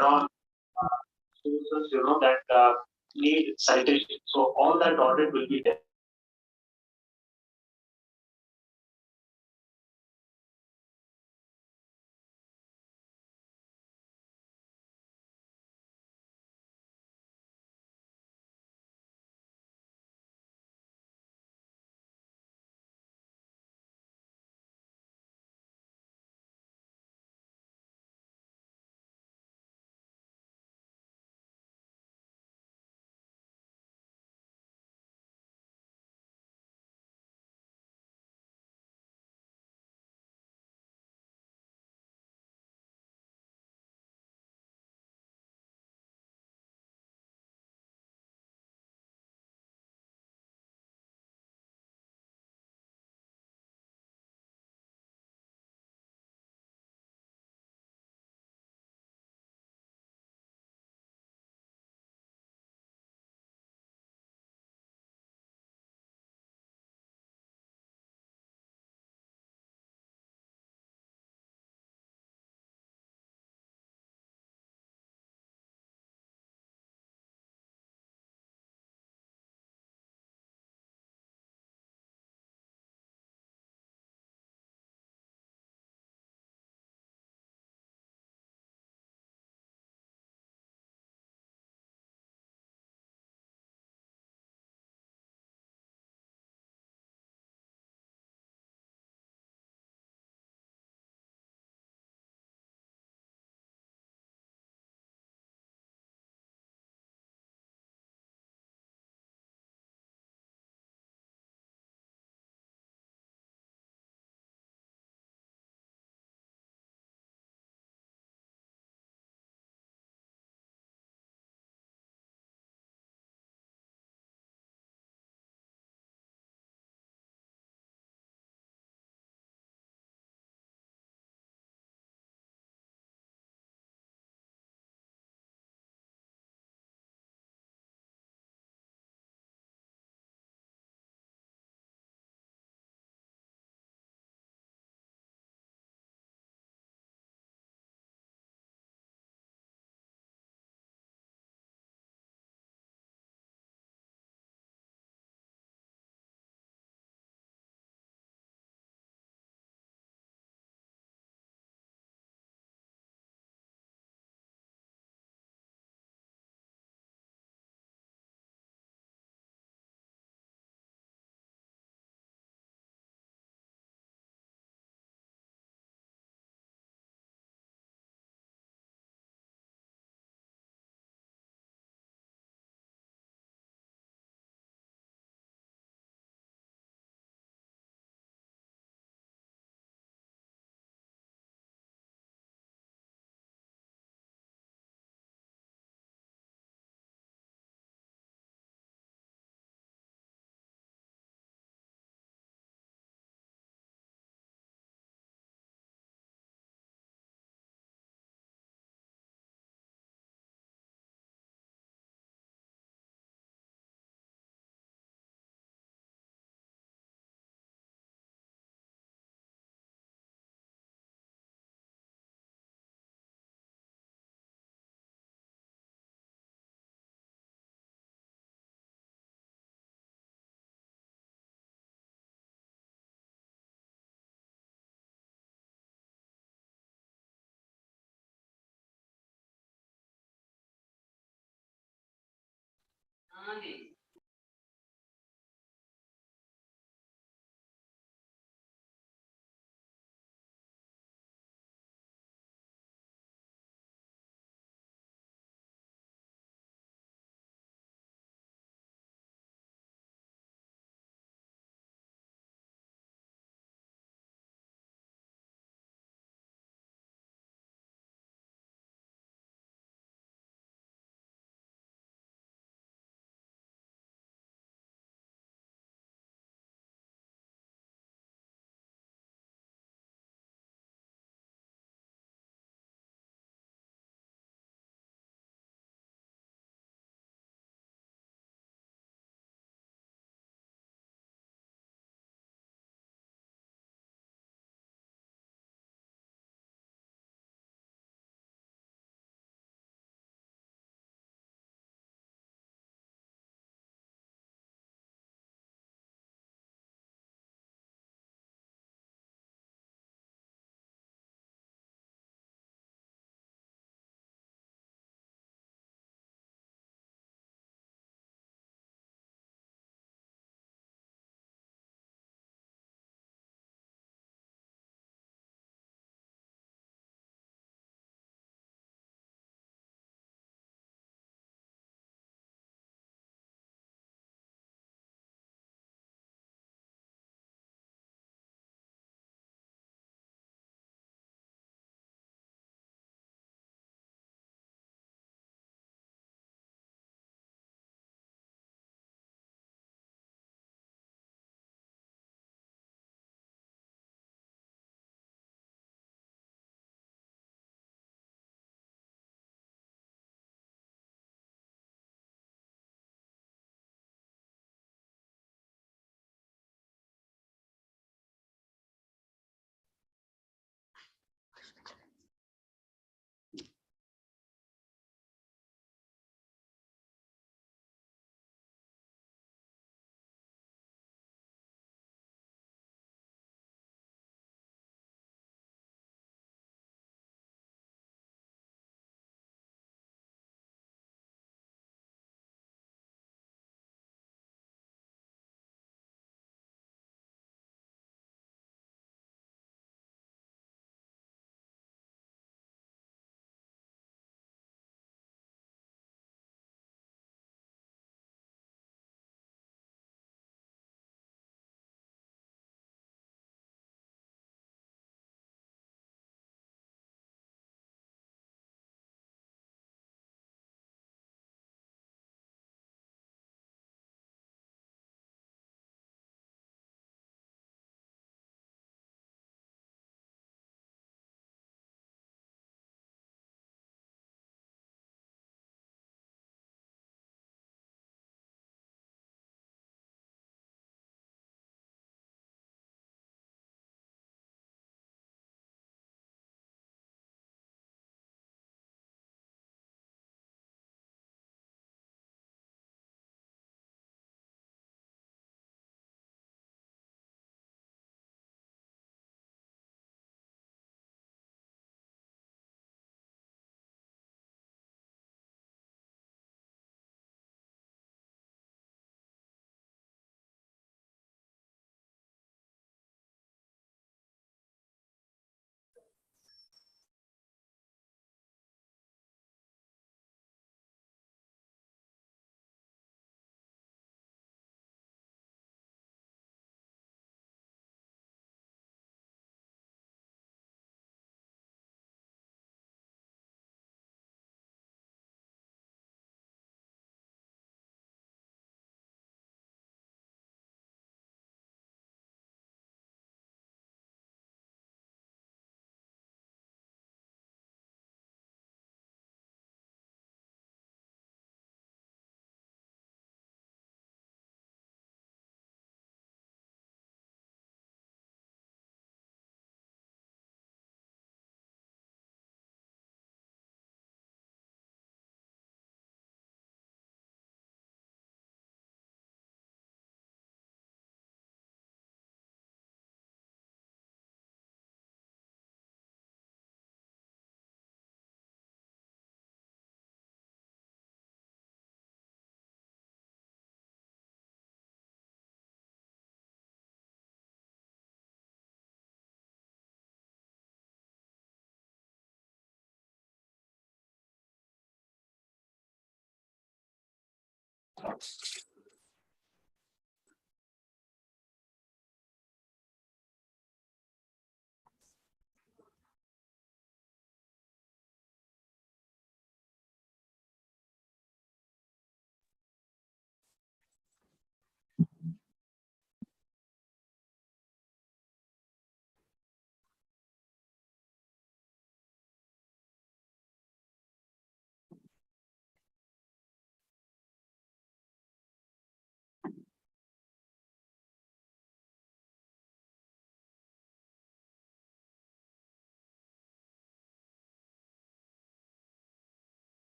are sources, that need citation. So all that audit will be there.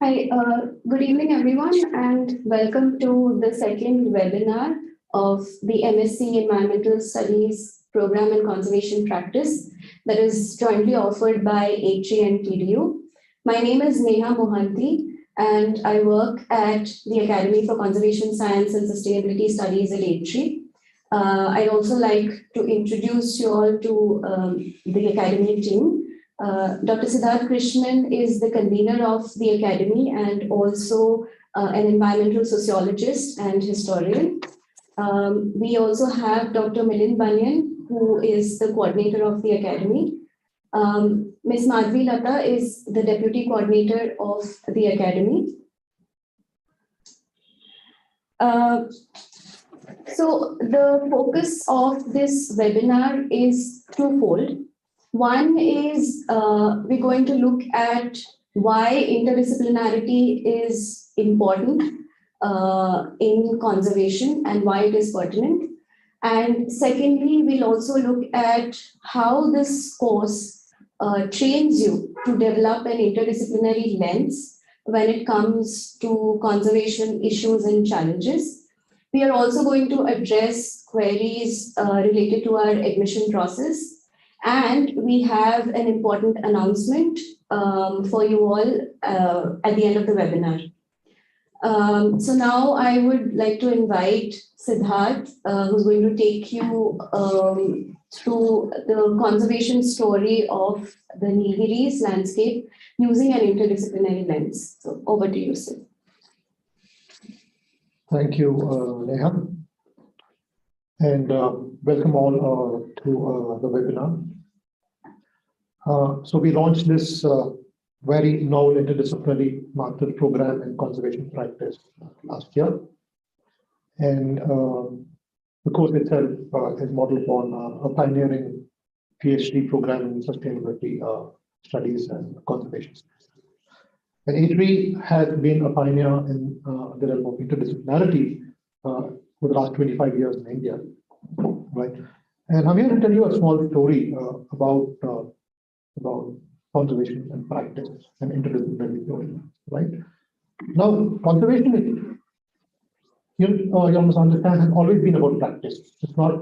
Hi, good evening, everyone, and welcome to the second webinar of the MSc Environmental Studies Program and Conservation Practice that is jointly offered by HE and TDU. My name is Neha Mohanty, and I work at the Academy for Conservation Science and Sustainability Studies at HE. I'd also like to introduce you all to the Academy team. Dr. Siddharth Krishnan is the convener of the Academy and also an environmental sociologist and historian. We also have Dr. Milind Banyan, who is the coordinator of the Academy. Ms. Madhvi Lata is the deputy coordinator of the Academy. So the focus of this webinar is twofold. One is we're going to look at why interdisciplinarity is important in conservation and why it is pertinent. And secondly, we'll also look at how this course trains you to develop an interdisciplinary lens when it comes to conservation issues and challenges. We are also going to address queries related to our admission process. And we have an important announcement for you all at the end of the webinar. So now I would like to invite Siddharth, who's going to take you through the conservation story of the Nilgiris landscape using an interdisciplinary lens. So over to you, Sid. Thank you, Neha. And welcome all to the webinar. So we launched this very novel interdisciplinary master's program in conservation practice last year. And the course itself is modeled on a pioneering PhD program in sustainability studies and conservation. And HE has been a pioneer in the realm of interdisciplinarity for the last 25 years in India, right? And I'm here to tell you a small story about conservation and practice and interdisciplinary theory, right? Now, conservation is, you must understand, has always been about practice. It's not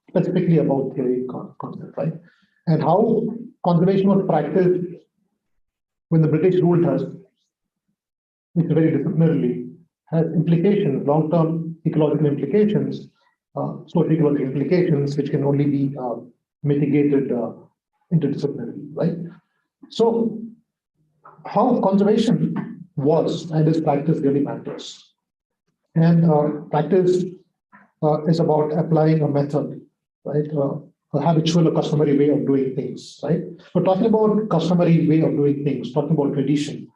specifically about theory concept, right? And how conservation was practiced when the British ruled us, which is very disciplinarily, has implications, long-term ecological implications, socio-ecological implications, which can only be mitigated interdisciplinarily, right? So, how conservation was and is practiced really matters. And practice is about applying a method, right? A habitual or customary way of doing things, right? We're talking about customary way of doing things, talking about tradition.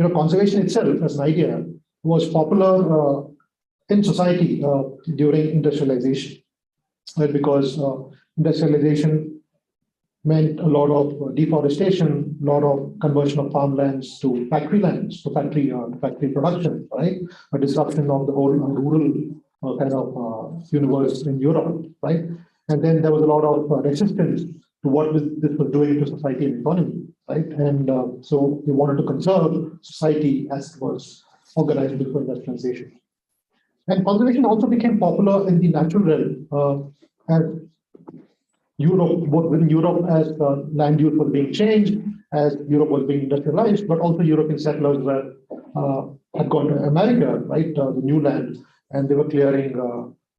You know, conservation itself as an idea was popular in society during industrialization, right? Because industrialization meant a lot of deforestation, a lot of conversion of farmlands to factory lands, to factory production, right? A disruption of the whole rural kind of universe in Europe, right? And then there was a lot of resistance to what this was doing to society and economy, right? And so we wanted to conserve society as it was organized before industrialization. And conservation also became popular in the natural realm as Europe, both within Europe as land use was being changed, as Europe was being industrialized, but also European settlers were had gone to America, right, the new land, and they were clearing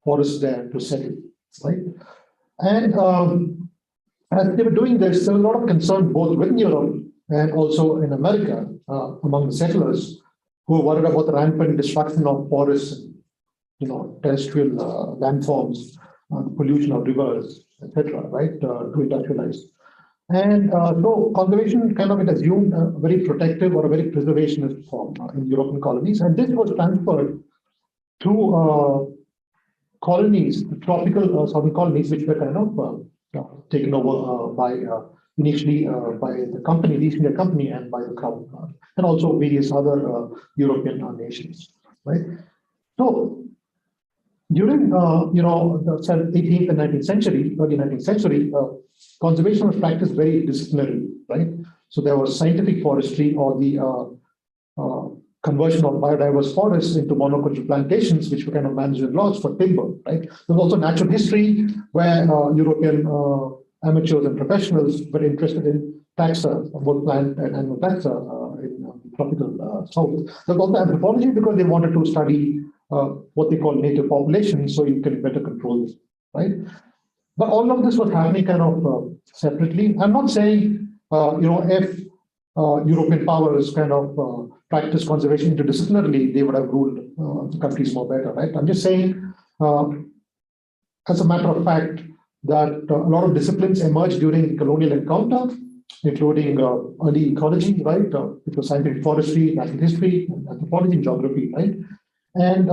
forests there to settle, right? And as they were doing this, there was a lot of concern both within Europe and also in America among the settlers who were worried about the rampant destruction of forests, terrestrial landforms, pollution of rivers, etc., right, to industrialize. And so conservation kind of it assumed a very protective or a very preservationist form in European colonies, and this was transferred to colonies, tropical southern colonies, which were kind of taken over by initially by the company, the East India Company, and by the Crown, and also various other European nations, right? So during the 18th and 19th century, early 19th century, conservation was practiced very disciplinary, right? So there was scientific forestry or the conversion of biodiverse forests into monoculture plantations, which were kind of management laws for timber, right? There was also natural history where European amateurs and professionals were interested in taxa, both plant and animal taxa in tropical south. There was also anthropology because they wanted to study what they call native populations, so you can better control this, right? But all of this was happening kind of separately. I'm not saying, if European powers kind of practice conservation interdisciplinarily, they would have ruled the countries more better, right? I'm just saying, as a matter of fact, that a lot of disciplines emerged during the colonial encounter, including early ecology, right? It was scientific forestry, natural history, anthropology, and geography, right? And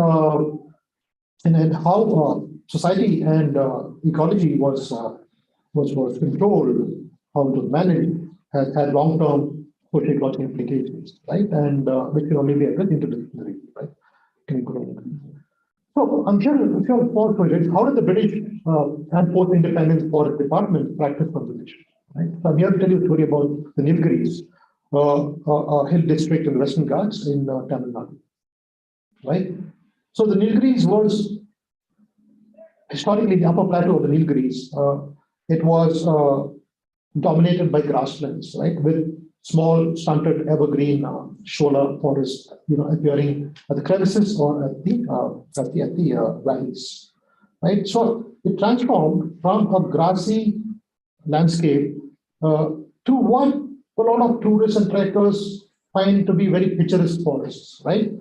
how society and ecology was controlled, how it was managed, has had long-term social implications, right? And which can only be addressed interdisciplinary, right? Can you go on? So I'm here to pause for it. How did the British and post-independence forest department practice conservation? Right? So I'm here to tell you a story about the Nilgiris, a hill district in the Western Ghats in Tamil Nadu. Right? So the Nilgiris was historically the upper plateau of the Nilgiris. It was dominated by grasslands, right, with small stunted evergreen shola forest, appearing at the crevices or at the valleys, right. So it transformed from a grassy landscape to what a lot of tourists and trekkers find to be very picturesque forests, right.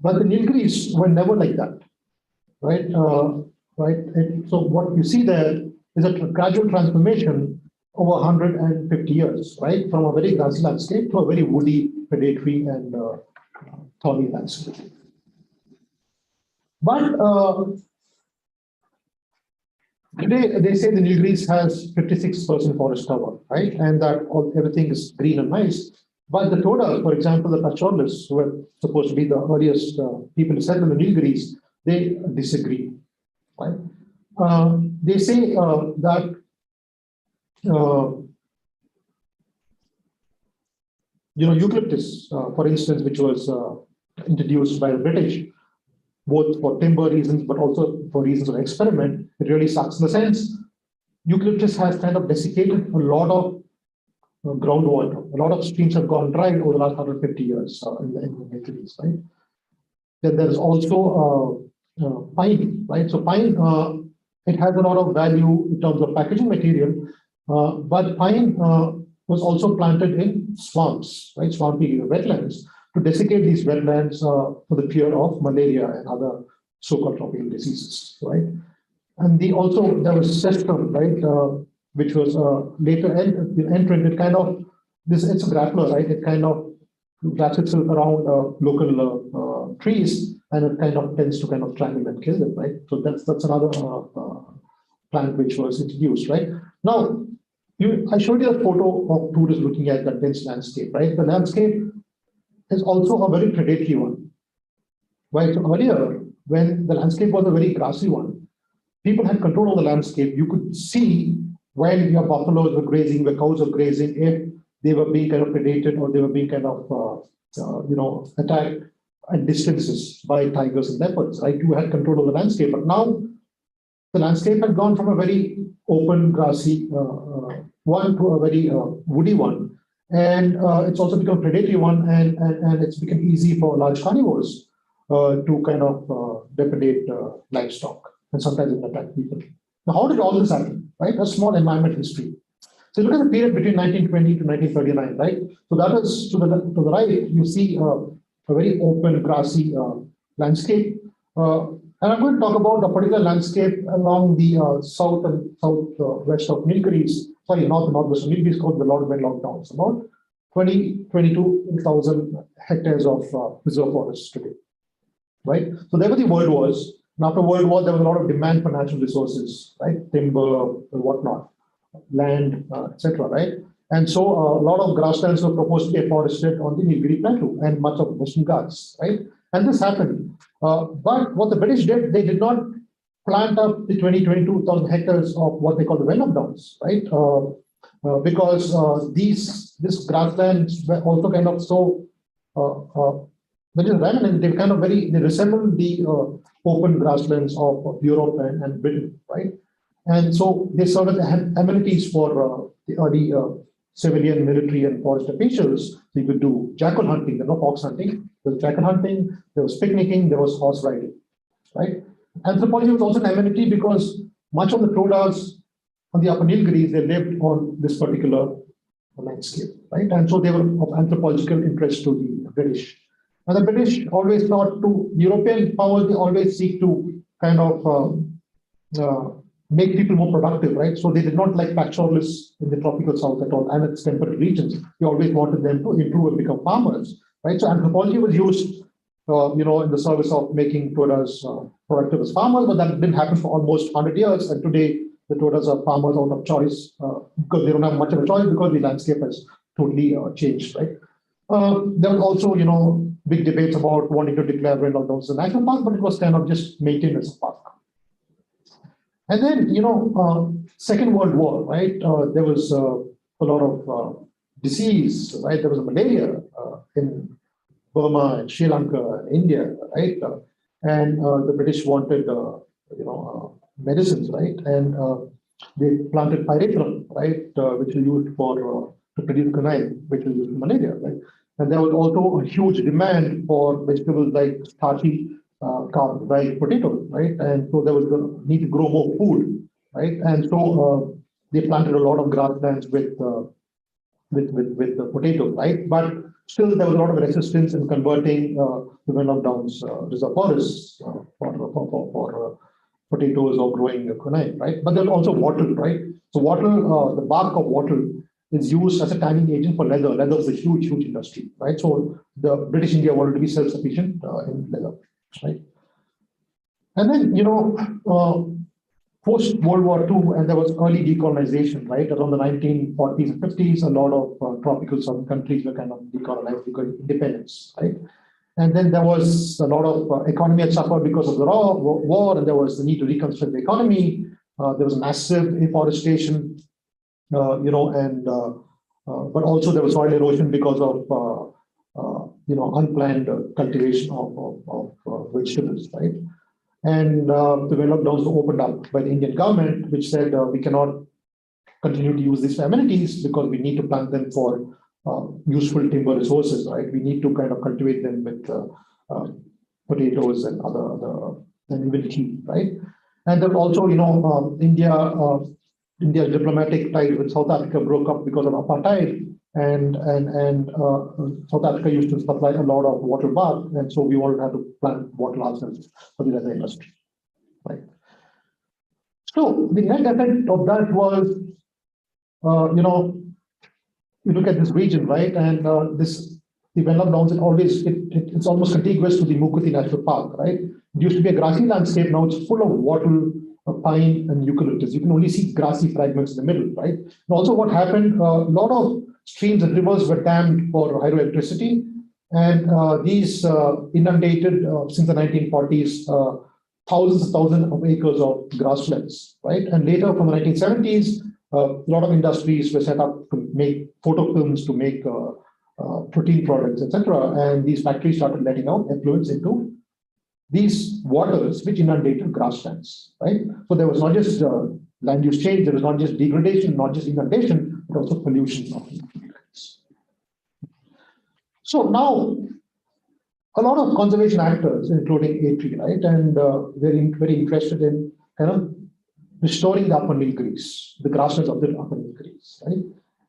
But the Nilgiris were never like that, right? So what you see there is a gradual transformation over 150 years, right? From a very grassy landscape to a very woody, predatory, and thorny landscape. But today, they say the Nilgiris has 56% forest cover, right? And that everything is green and nice. But the Toda, for example, the Pacholis, who were supposed to be the earliest people to settle in the Nilgiris, they disagree, right? They say that eucalyptus, for instance, which was introduced by the British, both for timber reasons, but also for reasons of experiment, it really sucks. In the sense, eucalyptus has kind of desiccated a lot of groundwater. A lot of streams have gone dry over the last 150 years in the Nilgiris, right? Then there's also pine, right? So pine, it has a lot of value in terms of packaging material, but pine was also planted in swamps, right? Swampy wetlands to desiccate these wetlands for the fear of malaria and other so-called tropical diseases, right? And there was cestrum, right? Which was later entrant. It kind of it's a grappler, right? It kind of wraps itself around local trees, and it kind of tends to kind of strangle and kill them, right? So that's another plant which was introduced, right? Now, I showed you a photo of tourists looking at that dense landscape, right? The landscape is also a very predatory one, right? So earlier, when the landscape was a very grassy one, people had control of the landscape. You could see when your buffaloes were grazing, the cows were grazing, if they were being kind of predated or they were being kind of, attacked at distances by tigers and leopards, right? You had control of the landscape, but now the landscape had gone from a very open, grassy one to a very woody one. And it's also become a predatory one, and it's become easy for large carnivores to kind of depredate livestock and sometimes even attack people. Now, how did all this happen, right? A small environment history. So look at the period between 1920 to 1939, right? So that is to the right, you see a very open, grassy landscape. And I'm going to talk about a particular landscape along the south and southwest of Nilgiris, sorry, north and northwest of Nilgiris, called the Lord Landlocked Downs, about 22,000 hectares of reserve forests today, right? So there were the world wars. And after World War, there was a lot of demand for natural resources, right? Timber, whatnot, land, etc., right? And so a lot of grasslands were proposed to be afforested on the Nilgiri Plateau and much of the Western Ghats, right? And this happened. But what the British did, they did not plant up the 22,000 hectares of what they call the Landlocked Downs, right? Because these grasslands were also kind of so very remnant, they resemble the open grasslands of Europe and Britain, right? And so they served as amenities for the early civilian, military, and forest officials. So you could do jackal hunting, there was no fox hunting, there was jackal hunting, there was picnicking, there was horse riding, right? Anthropology was also an amenity because much of the Todas on the Upper Nilgiris, they lived on this particular landscape, right? And so they were of anthropological interest to the British. And the British always thought to European powers, they always seek to kind of make people more productive, right? So they did not like pastoralists in the tropical south at all, and its temperate regions. They always wanted them to improve and become farmers, right? So anthropology was used, in the service of making Todas productive as farmers, but that didn't happen for almost 100 years. And today, the Todas are farmers out of choice because they don't have much of a choice because the landscape has totally changed, right? There was also, big debates about wanting to declare Landlocked Downs as a national park, but it was kind of just maintained as a park. And then, Second World War, right? There was a lot of disease, right? There was malaria in Burma and Sri Lanka and India, right? And the British wanted, medicines, right? And they planted pyrethrum, right? Which was used for to produce quinine, which was used for malaria, right? And there was also a huge demand for vegetables like starchy dried potatoes, right? And so there was the need to grow more food, right? And so they planted a lot of grasslands with the potatoes, right? But still, there was a lot of resistance in converting the Landlocked Downs reserve forests for potatoes or growing quinine, right? But there's also wattle, right? So wattle, the bark of wattle is used as a tanning agent for leather. Leather is a huge, huge industry, right? So the British India wanted to be self-sufficient in leather, right? And then, post World War II, and there was early decolonization, right? Around the 1940s and 50s, a lot of tropical southern countries were kind of decolonized because of independence, right? And then there was a lot of economy had suffered because of the war, and there was the need to reconstruct the economy. There was massive afforestation, but also there was soil erosion because of unplanned cultivation of vegetables, right? And the Landlocked Downs were opened up by the Indian government, which said we cannot continue to use these amenities because we need to plant them for useful timber resources, right? We need to kind of cultivate them with potatoes and other and even tea, right? And then also, India's diplomatic ties with South Africa broke up because of apartheid, and South Africa used to supply a lot of wattle bark, and so we all had to plant wattle ourselves for the leather industry, right? So the net effect of that was, you look at this region, right, and the Landlocked Downs, it's almost contiguous to the Mukuti National Park, right? It used to be a grassy landscape, now it's full of wattle, pine, and eucalyptus. You can only see grassy fragments in the middle, right? And also what happened, a lot of streams and rivers were dammed for hydroelectricity, and these inundated, since the 1940s, thousands of acres of grasslands, right? And later, from the 1970s, a lot of industries were set up to make photofilms, to make protein products, etc. And these factories started letting out effluents into these waters which inundated grasslands, right? So there was not just land use change, there was not just degradation, not just inundation, but also pollution. So now, a lot of conservation actors, including A3, right, and very interested in kind of restoring the upper Nilgiris, the grasslands of the upper Nilgiris, right?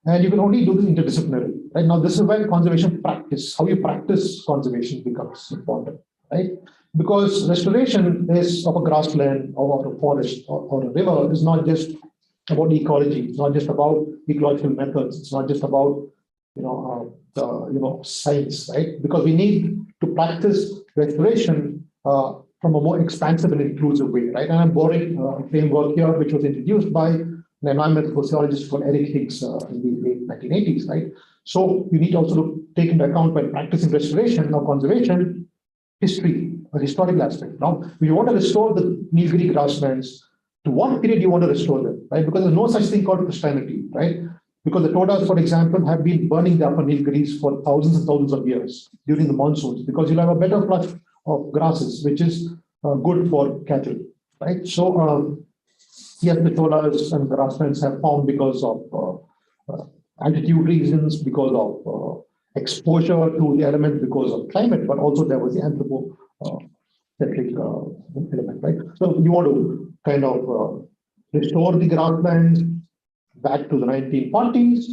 And you can only do this interdisciplinary, right? Now, this is where conservation practice, how you practice conservation becomes important, right? Because restoration is of a grassland or a forest or a river is not just about ecology. It's not just about ecological methods. It's not just about science, right? Because we need to practice restoration from a more expansive and inclusive way, right? And I'm borrowing a framework here, which was introduced by an environmental sociologist called Eric Higgs in the late 1980s, right? So you need also to take into account when practicing restoration or conservation, history, a historical aspect. Now, if you want to restore the Nilgiri grasslands, to what period do you want to restore them, right? Because there's no such thing called Christianity, right? Because the Todas, for example, have been burning the upper Nilgiris for thousands and thousands of years during the monsoons, because you'll have a better flush of grasses, which is good for cattle, right? So, yes, the Todas and grasslands have formed because of altitude reasons, because of exposure to the element, because of climate, but also there was the anthropocentric element, right? So you want to kind of restore the grasslands back to the 1940s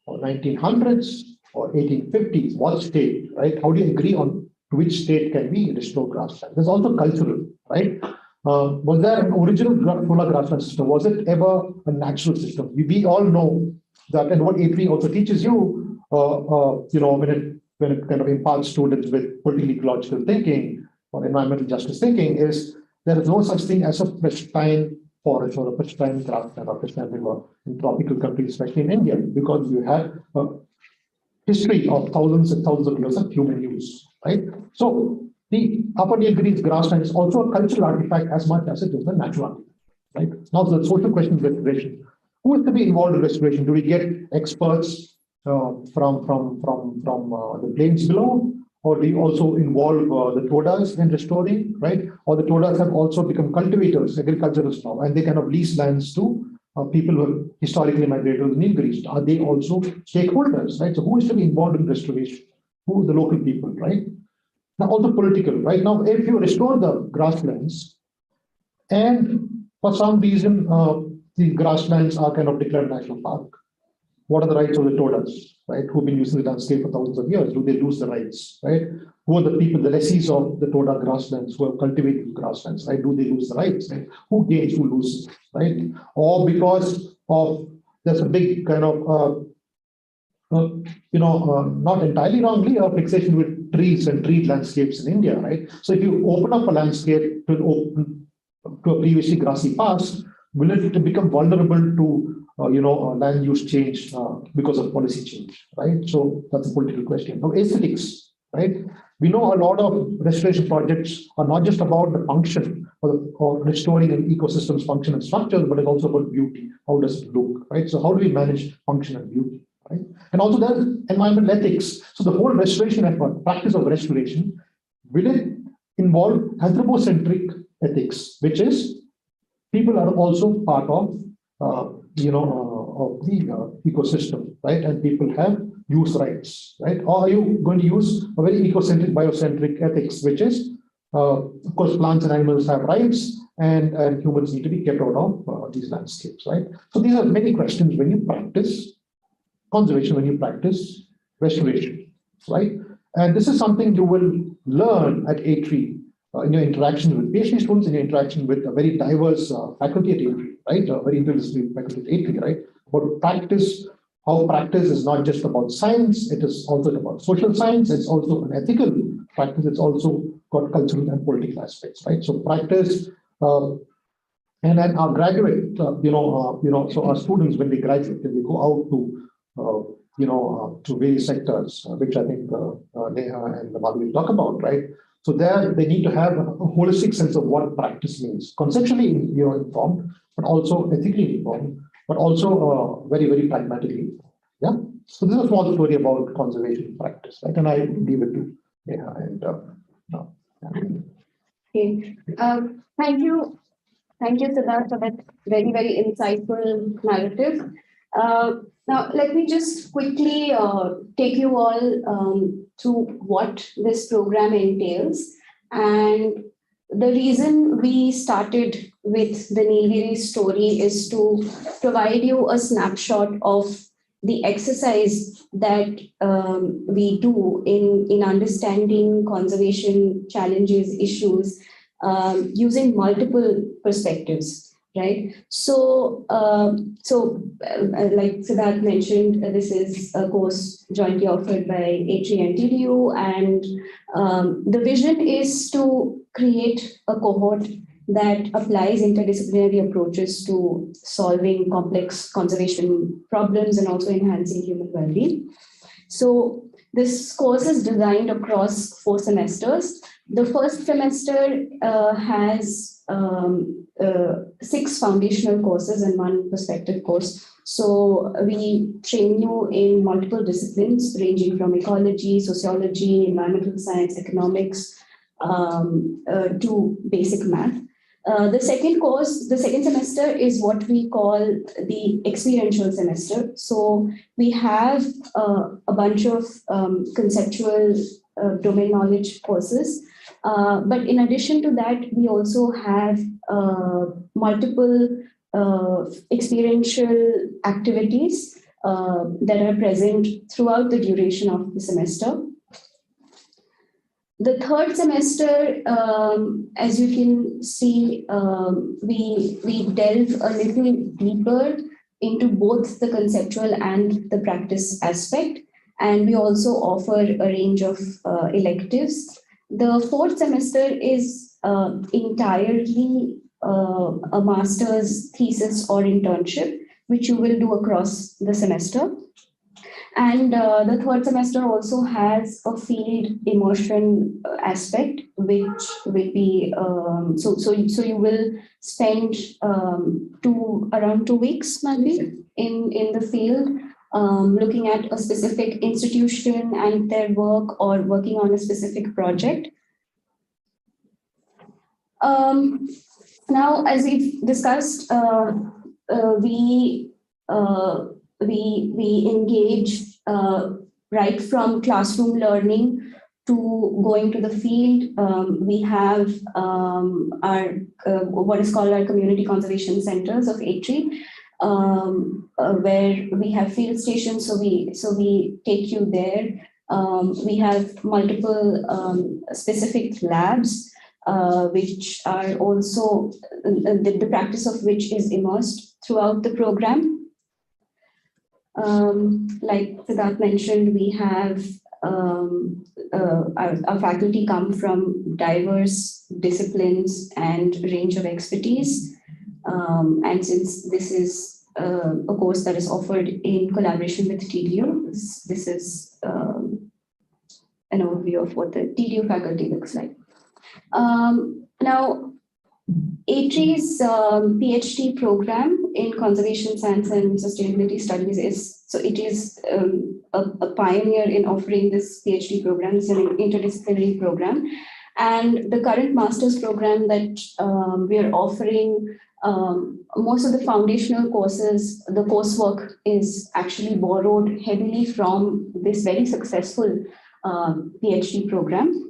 or 1900s or 1850s. What state, right? How do you agree on to which state can we restore grassland? There's also cultural, right? Was there an original polar grassland system? Was it ever a natural system? We all know that, and what A3 also teaches you, when it kind of imparts students with political ecological thinking or environmental justice thinking, is there is no such thing as a pristine forest or a pristine grassland or pristine river in tropical countries, especially in India, because you have a history of thousands and thousands of years of human use, right? So the Upper Nilgiris grassland is also a cultural artifact as much as it is a natural artifact, right? Now, the social question of restoration. Who is to be involved in restoration? Do we get experts from the plains below? Or do you also involve the Todas in restoring, right? Or the Todas have also become cultivators, agriculturists now, and they kind of lease lands to people who have historically migrated to the Nilgiris. Are they also stakeholders, right? So who is to be involved in restoration? Who are the local people, right? Now, also political, right? Now, if you restore the grasslands, and for some reason the grasslands are kind of declared national park, what are the rights of the Todas, right? Who've been using the landscape for thousands of years? Do they lose the rights, right? Who are the people, the lessees of the Toda grasslands who have cultivated grasslands, right? Do they lose the rights, right? Who gains, who loses, right? Or because of, there's a big kind of, not entirely wrongly, a fixation with trees and tree landscapes in India, right? So if you open up a landscape to a previously grassy past, will it become vulnerable to land use change because of policy change, right? So that's a political question. Now, aesthetics, right? We know a lot of restoration projects are not just about the function or restoring an ecosystem's function and structure, but it's also about beauty. How does it look, right? So how do we manage function and beauty, right? And also there's environmental ethics. So the whole restoration effort, practice of restoration, will it involve anthropocentric ethics, which is people are also part of of the ecosystem, right? And people have use rights, right? Or are you going to use a very ecocentric, biocentric ethics, which is, of course, plants and animals have rights, and humans need to be kept out of these landscapes, right? So these are many questions when you practice conservation, when you practice restoration, right? And this is something you will learn at A3 in your interaction with PhD students, in your interaction with a very diverse faculty at A3, right? A very interdisciplinary faculty at A3, right? But practice, how practice is not just about science, it is also about social science, it's also an ethical practice, it's also got cultural and political aspects, right? So practice, and then our graduate, so our students, when they graduate, when they go out to various sectors, which I think Neha and Madhu will talk about, right? So there, they need to have a holistic sense of what practice means, conceptually informed, but also ethically informed, but also very, very pragmatically informed. Yeah. So this is a small story about conservation practice, right? And I leave it to Neha and no. Okay. Thank you. Thank you, Siddharth, for that very, very insightful narrative. Now, let me just quickly take you all through what this program entails. And the reason we started with the Nilgiri story is to provide you a snapshot of the exercise that we do in understanding conservation challenges, issues, using multiple perspectives, right? So, like Siddharth mentioned, this is a course jointly offered by HE and TDU, and the vision is to create a cohort that applies interdisciplinary approaches to solving complex conservation problems and also enhancing human well-being. So this course is designed across 4 semesters. The first semester has 6 foundational courses and 1 perspective course. So we train you in multiple disciplines ranging from ecology, sociology, environmental science, economics, to basic math. The second semester is what we call the experiential semester. So we have a bunch of conceptual domain knowledge courses. But in addition to that, we also have multiple experiential activities that are present throughout the duration of the semester. The third semester, as you can see, we delve a little deeper into both the conceptual and the practice aspect, and we also offer a range of electives. The fourth semester is entirely a master's thesis or internship, which you will do across the semester. And the third semester also has a field immersion aspect, which will be so you will spend around 2 weeks maybe in the field, looking at a specific institution and their work or working on a specific project. Now, as we've discussed, we engage right from classroom learning to going to the field. We have our what is called our community conservation centers of ATRI, where we have field stations. So we take you there. We have multiple specific labs, which are also the practice of which is immersed throughout the program. Like Siddharth mentioned, we have our faculty come from diverse disciplines and range of expertise. And since this is a course that is offered in collaboration with TDU, this is an overview of what the TDU faculty looks like. Now, ATRI's PhD program in conservation science and sustainability studies is a pioneer in offering this PhD program. It's an interdisciplinary program, and the current master's program that we are offering, most of the foundational courses, the coursework is actually borrowed heavily from this very successful PhD program.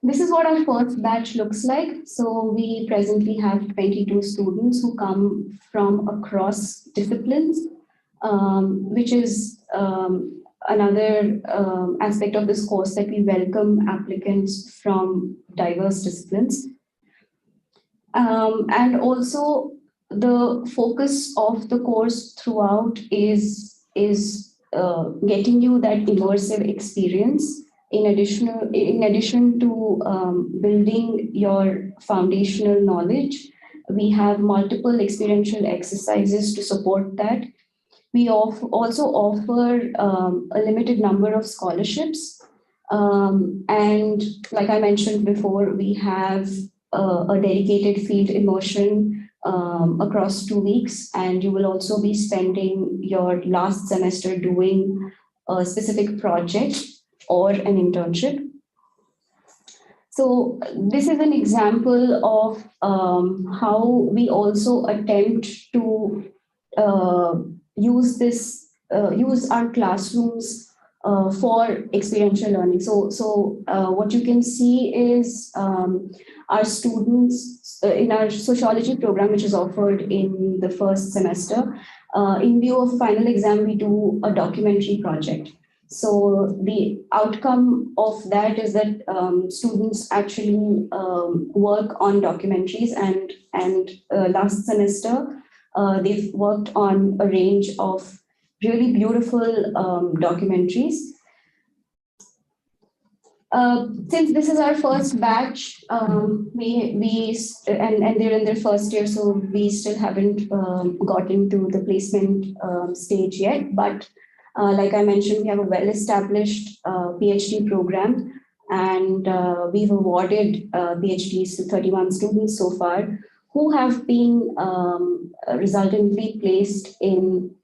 This is what our first batch looks like. So we presently have 22 students who come from across disciplines, which is another aspect of this course, that we welcome applicants from diverse disciplines. And also the focus of the course throughout is getting you that immersive experience. In addition to building your foundational knowledge, we have multiple experiential exercises to support that. We also offer a limited number of scholarships. And like I mentioned before, we have a dedicated field immersion across 2 weeks, and you will also be spending your last semester doing a specific project or an internship. So this is an example of how we also attempt to use our classrooms for experiential learning. So what you can see is our students in our sociology program, which is offered in the first semester. In view of final exam, we do a documentary project. So the outcome of that is that students actually work on documentaries, and last semester they've worked on a range of really beautiful documentaries. Since this is our first batch, and they're in their first year, so we still haven't gotten to the placement stage yet. But like I mentioned, we have a well-established PhD program, and we've awarded PhDs to 31 students so far, who have been resultantly placed in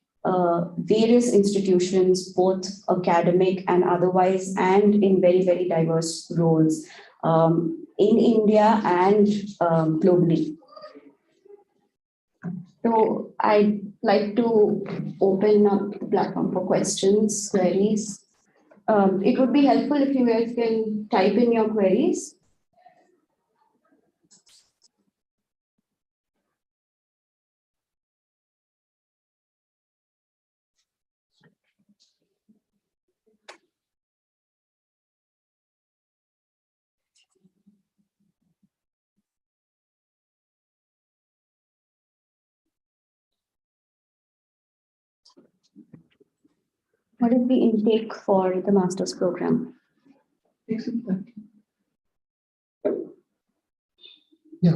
various institutions, both academic and otherwise, and in very, very diverse roles in India and globally. So I'd like to open up the platform for questions, queries. It would be helpful if you guys can type in your queries. What is the intake for the master's program? Yeah.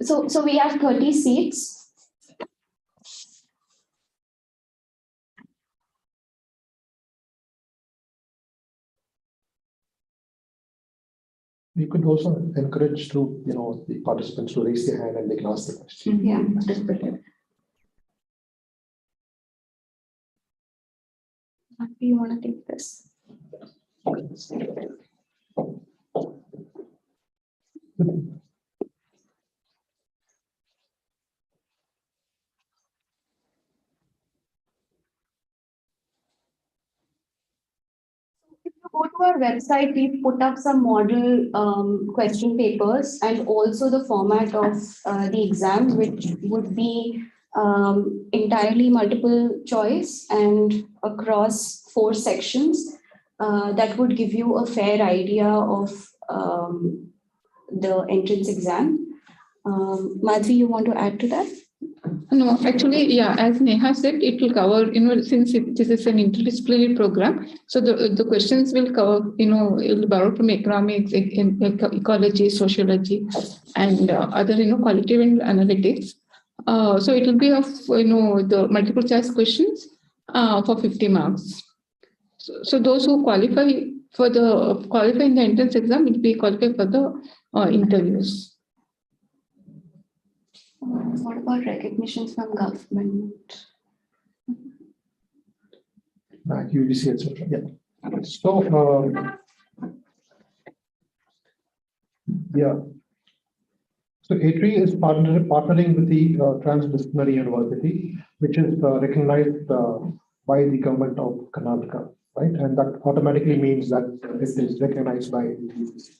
So we have 30 seats. You could also encourage the participants to raise their hand and they can ask the question. Yeah, just better. What do you want to take this? If you go to our website, we've put up some model question papers and also the format of the exam, which would be entirely multiple choice and across 4 sections. That would give you a fair idea of the entrance exam. Madhvi, you want to add to that? No, actually, yeah, as Neha said, it will cover, since this is an interdisciplinary program, so the questions will cover, it will borrow from economics, ecology, sociology, and other, qualitative and analytics. So it will be of, the multiple choice questions for 50 marks. So those who qualify in the entrance exam will be qualified for the interviews. What about recognitions from government? UGC, etc. Yeah. So, yeah. So A3 is partnering with the Transdisciplinary University, which is recognized by the government of Karnataka, right? And that automatically means that it is recognized by the UGC.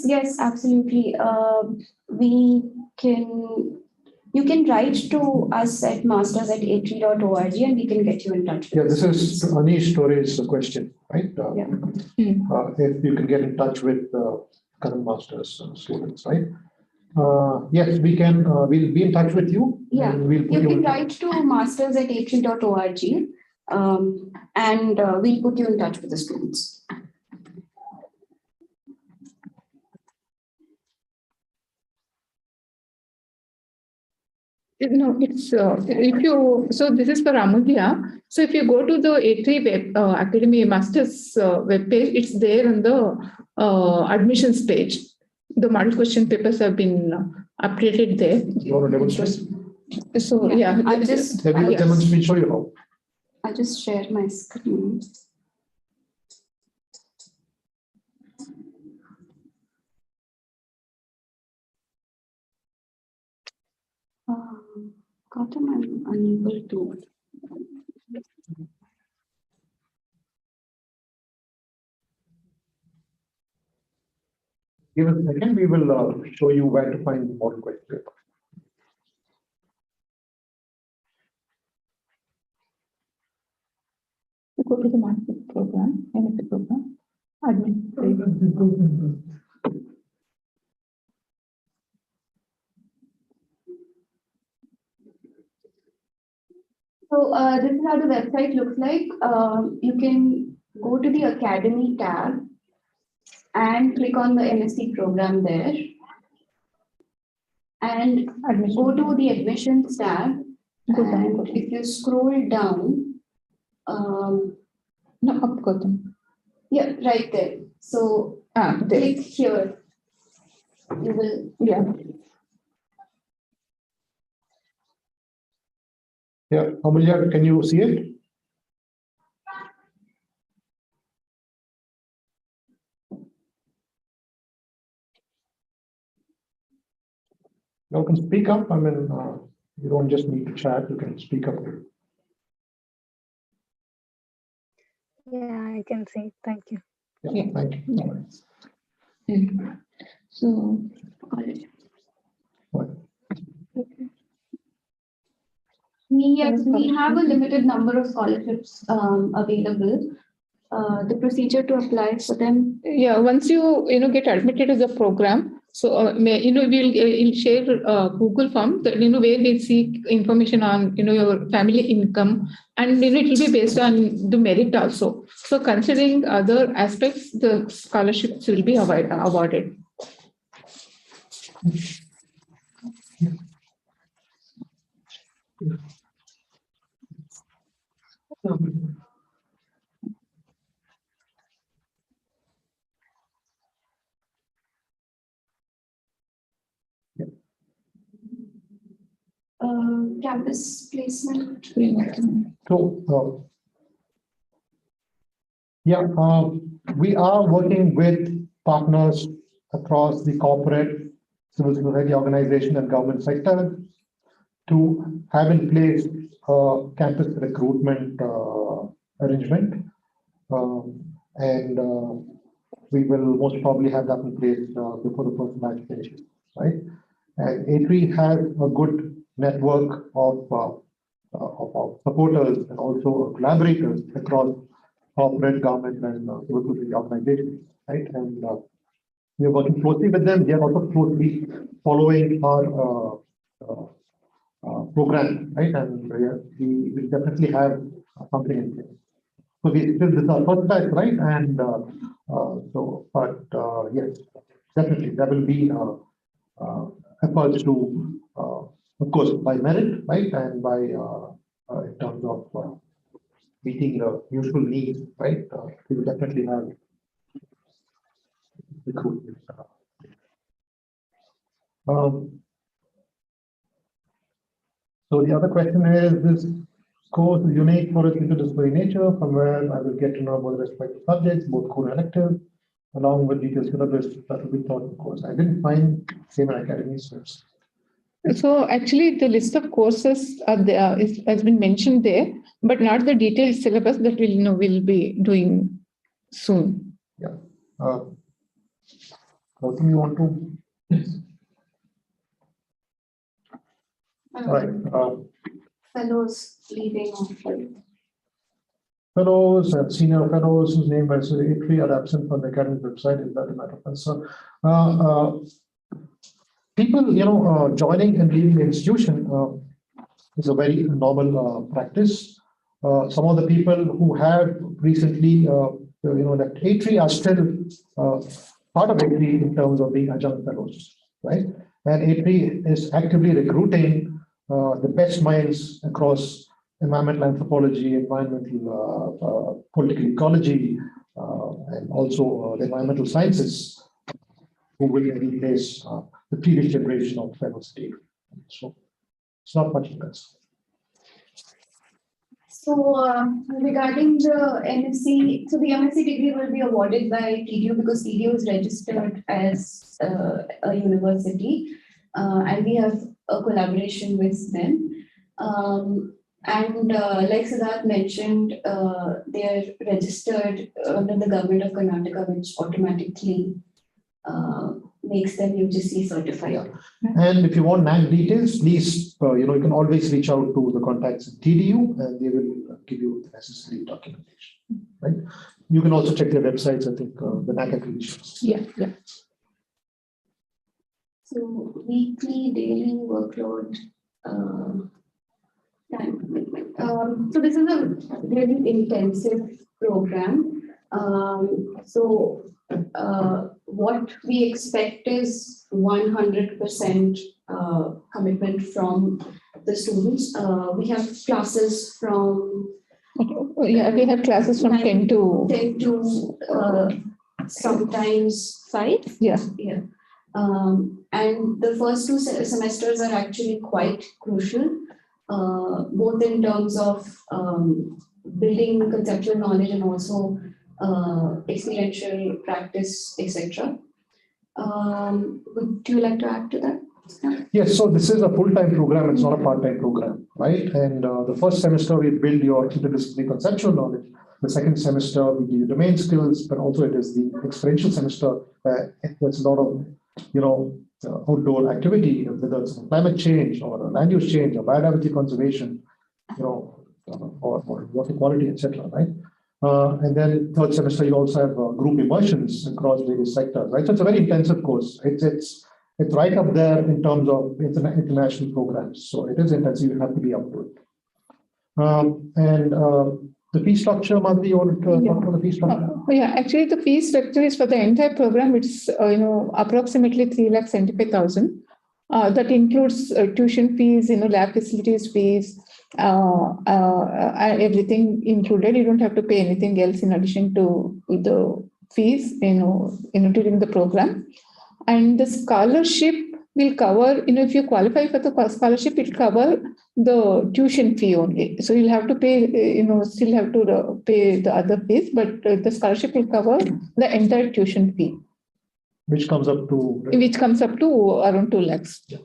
Yes, absolutely. You can write to us at masters@a3.org and we can get you in touch with Yeah, this is Anish Torre's question, right? Yeah. If you can get in touch with current master's students, right? Yes, we can. We'll be in touch with you. Yeah, and we'll put you can in- write to masters@a3.org and we'll put you in touch with the students. No, it's if you so this is for Amulya. So if you go to the A3 web Academy Masters web page, it's there on the admissions page. The model question papers have been updated there. You want to demonstrate? So yeah, I just Have you demonstrated? Show you how. I just share my screen. Gautam, I'm unable to. Give us a second. We will show you where to find the model question paper. go to the master program, MSc program, admin. So this is how the website looks like. You can go to the Academy tab and click on the MSc program there. And go to the Admissions tab. And if you scroll down, No, up Gautam. yeah, right there. So There. click here. You will, Yeah. Yeah, Amulya, can you see it? You can speak up. I mean, you don't just need to chat. You can speak up. Yeah, I can see. Thank you. Yeah, thank you. Yeah. So What? we have a limited number of scholarships available. The procedure to apply for them. yeah, once you get admitted to the program, so we'll share Google form that where we seek information on your family income, and it will be based on the merit also. So considering other aspects, the scholarships will be awarded. Campus placement. So, we are working with partners across the corporate, civil society organization and government sector to have in place a campus recruitment arrangement. And we will most probably have that in place before the first batch finishes, right? And A3 has a good network of supporters and also collaborators across corporate, government, and civil society organizations, right? And we are working closely with them. They are also closely following our program, right? And we definitely have something in place. So this is our first batch, right? And yes, definitely there will be efforts to, of course, by merit, right, and by in terms of meeting the usual needs, right? We will definitely have recruitment. So the other question is, this course is unique for its interdisciplinary nature, from where I will get to know about the respective subjects, both core and elective, along with detailed syllabus that will be taught in the course. I didn't find same academy source. So actually, the list of courses are there, has been mentioned there, but not the detailed syllabus that we'll be doing soon. Yeah. Gautam, you want to? Yes. All right. Fellows leaving off. Fellows and senior fellows whose name by A3 are absent from the academic website. Is that a matter of concern? People, joining and leaving the institution is a very normal practice. Some of the people who have recently, that A3 are still part of A3 in terms of being adjunct fellows, right? And A3 is actively recruiting the best minds across environmental anthropology, environmental political ecology, and also the environmental sciences, who will replace the previous generation of faculty. So it's not much difference. So regarding the MSc, so the MSc degree will be awarded by TDU because TDU is registered as a university, and we have a collaboration with them. And like Siddharth mentioned, they are registered under the government of Karnataka, which automatically makes them UGC certified. Yeah. And if you want NAC details, please, you can always reach out to the contacts in TDU, and they will give you the necessary documentation. Right? You can also check their websites. I think the NAC accreditations. Yeah, yeah. So weekly, daily workload, time commitment. So this is a really intensive program. What we expect is 100% commitment from the students. We have classes from Yeah, we have classes from 10 to 10 to sometimes 5. yeah. Yeah. And the first two semesters are actually quite crucial, both in terms of building conceptual knowledge and also experiential practice, etc. Would you like to add to that? Yes, so this is a full-time program, it's not a part-time program, right? And the first semester, we build your interdisciplinary conceptual knowledge. The second semester, we give you domain skills, but also it is the experiential semester. There's a lot of, outdoor activity, whether it's climate change or land use change or biodiversity conservation, or water quality, etc., right? And then third semester, you also have group immersions across various sectors, right? So it's a very intensive course. It's right up there in terms of international programs. So it is intensive. You have to be up to it. The fee structure, Madhvi, you want to talk about the fee structure? Yeah, actually, the fee structure is for the entire program. It's approximately 3,75,000. That includes tuition fees, lab facilities fees, everything included. You don't have to pay anything else in addition to the fees, during the program. And the scholarship will cover, if you qualify for the scholarship, it will cover the tuition fee only. So you'll have to pay, still have to pay the other fees, but the scholarship will cover the entire tuition fee. Which comes up to? Which comes up to around 2 lakhs. Yeah.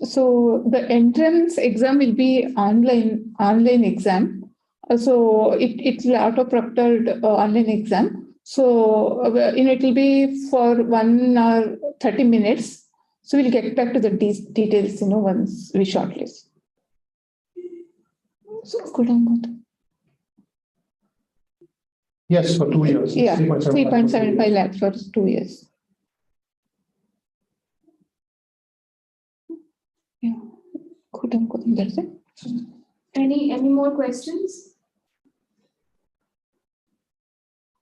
So the entrance exam will be online exam. So it will auto-proctored online exam. So it will be for 1 hour 30 minutes. So we'll get back to the details, once we shortlist. So good on. Yes, for 2 years. Yeah, 3.75 lakhs for 2 years. Yeah, that's it. Any more questions?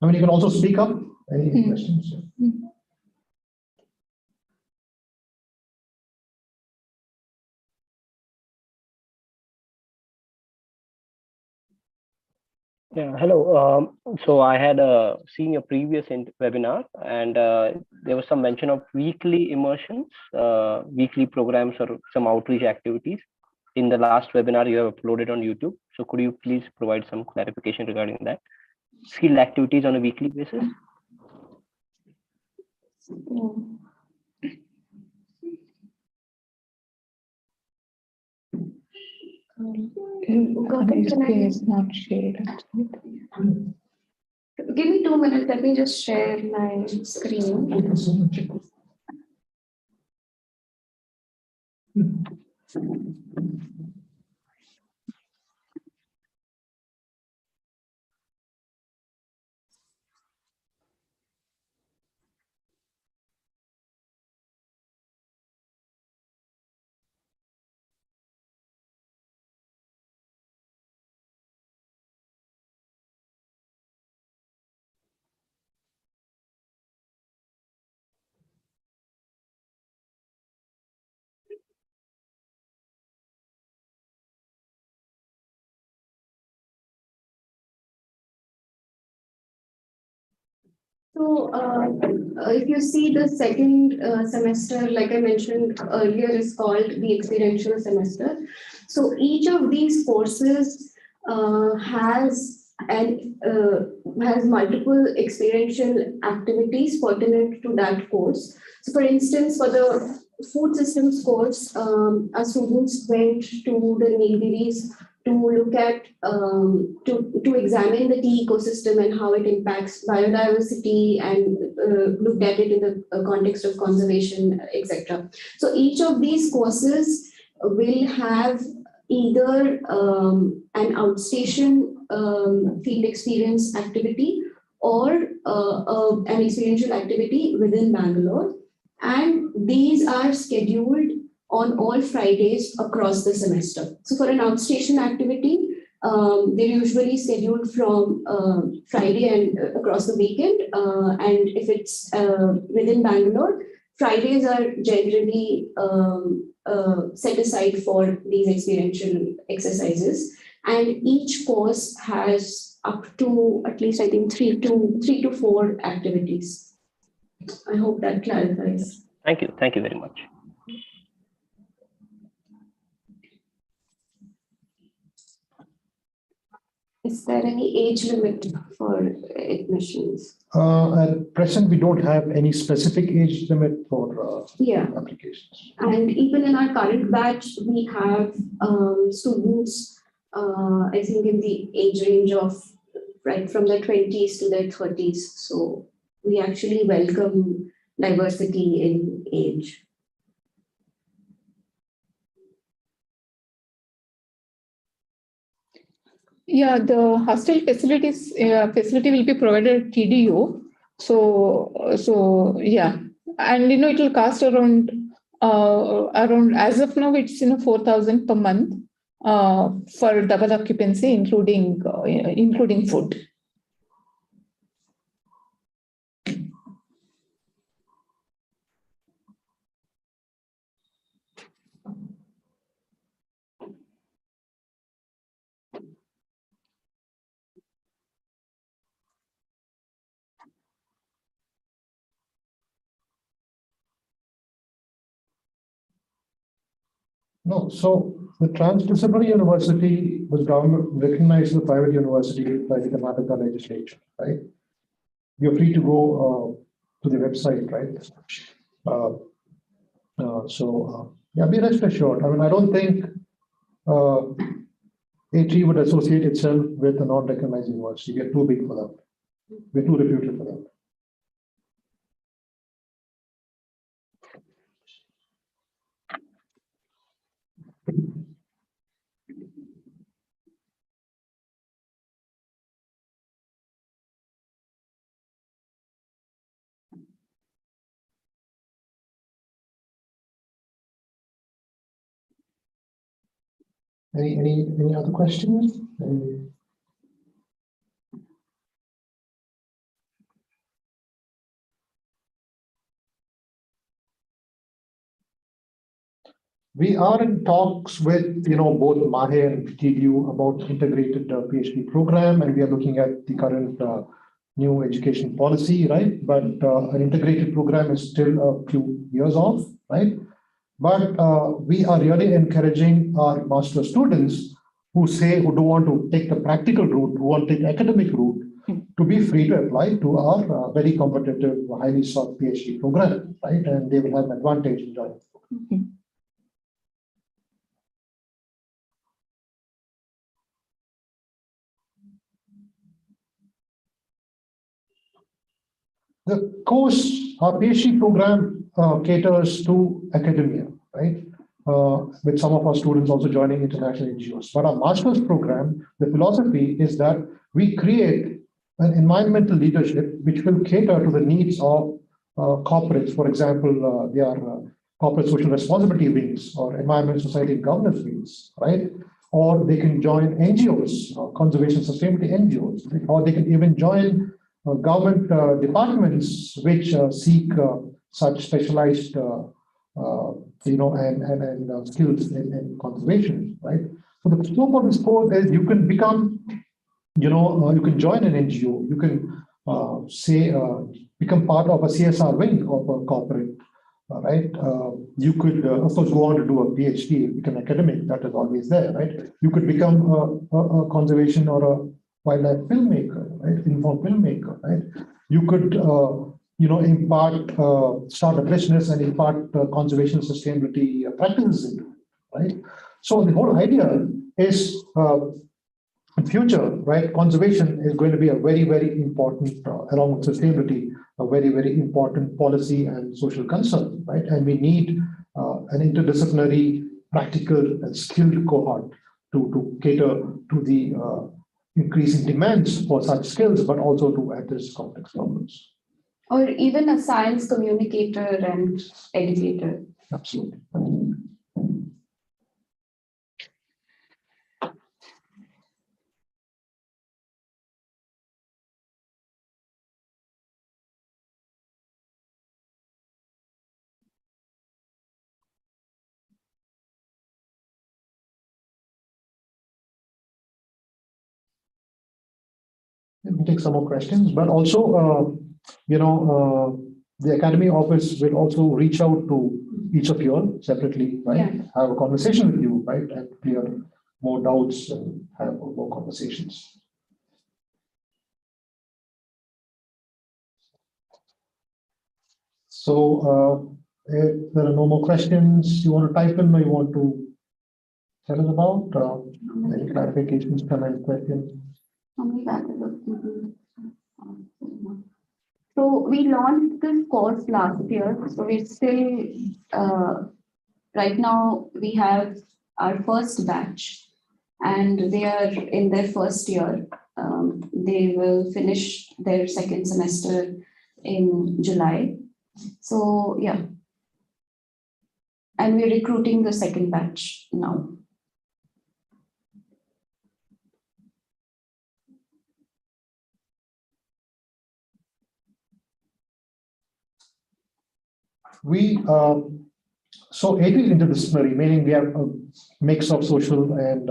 I mean, you can also speak up. Any questions? Yeah, hello. So I had seen your previous webinar, and there was some mention of weekly immersions, weekly programs, or some outreach activities. In the last webinar you have uploaded on YouTube. So could you please provide some clarification regarding that? Field activities on a weekly basis? Is not shared. Give me 2 minutes. Let me just share my screen. So, if you see the second semester, like I mentioned earlier, is called the Experiential Semester. So, each of these courses has multiple experiential activities pertinent to that course. So, for instance, for the food systems course, our students went to the Nilgiris to look at to examine the tea ecosystem and how it impacts biodiversity, and looked at it in the context of conservation, etc. So each of these courses will have either an outstation field experience activity or an experiential activity within Bangalore, and these are scheduled on all Fridays across the semester. So for an outstation activity, they're usually scheduled from Friday and across the weekend. And if it's within Bangalore, Fridays are generally set aside for these experiential exercises. And each course has up to at least, I think, three to four activities. I hope that clarifies. Thank you. Thank you very much. Is there any age limit for admissions? At present, we don't have any specific age limit for applications. And even in our current batch, we have students, I think, in the age range of right from their 20s to their 30s. So we actually welcome diversity in age. Yeah, the hostel facility will be provided at TDU. So yeah, and it will cost around as of now it's 4,000 per month for double occupancy, including food. No, so the Transdisciplinary University was government recognized as a private university by the Karnataka legislature, right? You're free to go to the website, right? Yeah, be rest assured. I mean, I don't think AT would associate itself with a non-recognized university. We're too big for that. We're too reputed for that. Any other questions? We are in talks with both MAHE and TDU about integrated PhD program, and we are looking at the current new education policy, right? But an integrated program is still a few years off, right? But we are really encouraging our master students who don't want to take the practical route, who want to take the academic route, to be free to apply to our very competitive, highly sought PhD program, right? And they will have an advantage in joining. The course, our PhD program caters to academia, right? With some of our students also joining international NGOs. But our master's program, the philosophy is that we create an environmental leadership which will cater to the needs of corporates. For example, they are corporate social responsibility wings or environment, society, and governance wings, right? Or they can join NGOs, conservation sustainability NGOs, or they can even join government departments which seek such specialized and skills in conservation, right? So the scope of this course is you can become, you can join an NGO, you can say, become part of a CSR wing of a corporate, right? You could, of course, go on to do a PhD, become academic, that is always there, right? You could become a conservation or a wildlife filmmaker, right? Informed filmmaker, right? You could, impart, start a business and impart conservation sustainability practices into it, right? So the whole idea is, in future, right, conservation is going to be a very, very important, along with sustainability, a very, very important policy and social concern, right? And we need an interdisciplinary, practical, and skilled cohort to cater to the increasing demands for such skills, but also to address complex problems. Or even a science communicator and educator. Absolutely. We'll take some more questions, but also, the Academy office will also reach out to each of you all separately, right? Yeah. Have a conversation with you, right? And clear more doubts and have more conversations. So, if there are no more questions, you want to type in or you want to tell us about any clarifications, comment, questions? How many batches of people? So we launched this course last year. So we're still, right now we have our first batch and they are in their first year. They will finish their second semester in July. So yeah. And we're recruiting the second batch now. We, so it is interdisciplinary, meaning we have a mix of social and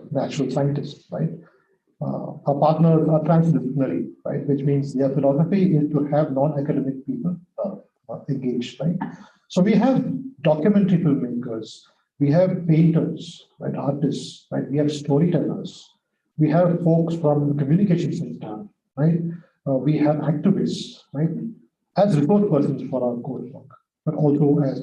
natural scientists, right? Our partners are transdisciplinary, right? Which means their philosophy is to have non-academic people engaged, right? So we have documentary filmmakers, we have painters, right? Artists, right? We have storytellers, we have folks from the communication center, right? We have activists, right? As resource persons for our coursework, but also as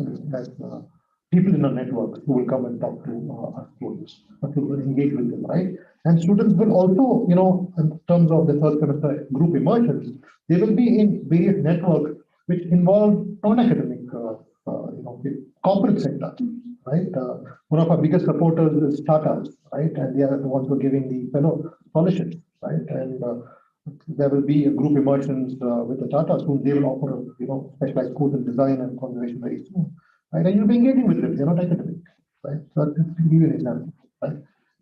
people in our network who will come and talk to our students, to engage with them, right? And students will also, in terms of the third semester group immersions, they will be in various networks which involve non-academic, corporate sector, right? One of our biggest supporters is startups, right? And they are the ones who are giving the fellow scholarships, right? And there will be a group immersions with the Tata whom they will offer, specialized course in design and conservation very soon, right? And you'll be engaging with them; they're not academic, right? So to give you an example, right?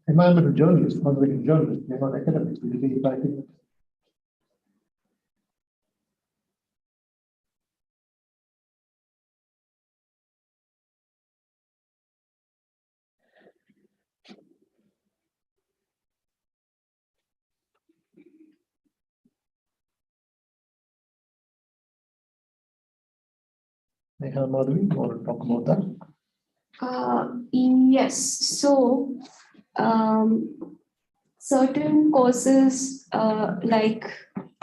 Environmental journalists, conservation journalists, they're not academics; they'll be interacting with them. Neha, Madhavi, you want to talk about that? Yes. So certain courses like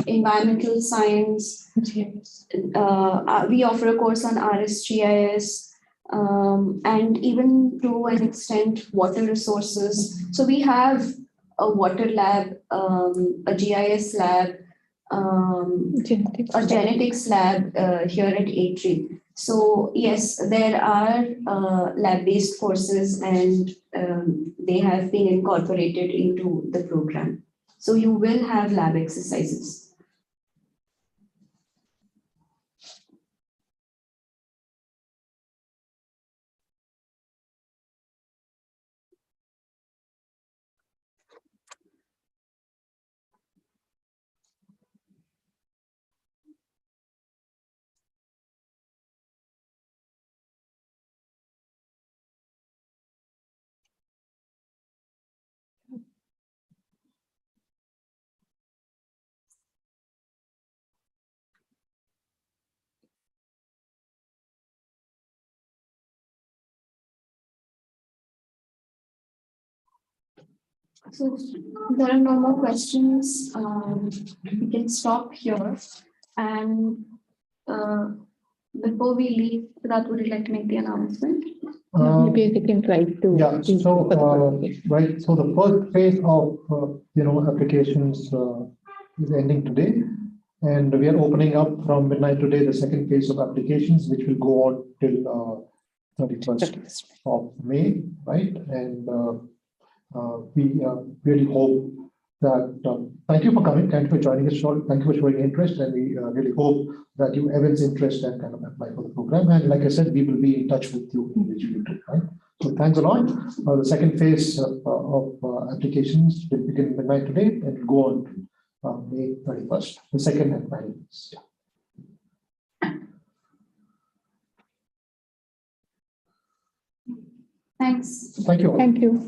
environmental science, we offer a course on RSGIS, and even to an extent water resources. So we have a water lab, a GIS lab, a genetics lab here at A3. So yes, there are lab-based courses and they have been incorporated into the program. So you will have lab exercises. So there are no more questions. We can stop here. And before we leave, Siddharth, would you like to make the announcement? Maybe a second slide to. Yeah, so, right, so the first phase of, applications is ending today. And we are opening up from midnight today, the second phase of applications, which will go on till 31st of May, right? And we really hope that, thank you for coming, thank you for joining us, Sean. Thank you for showing interest, and we really hope that you evince interest and kind of apply for the program. And like I said, we will be in touch with you individually too, right? So thanks a lot. The second phase of applications will begin midnight today and go on May 31st, the second and final phase. Thanks. Thank you all. Thank you.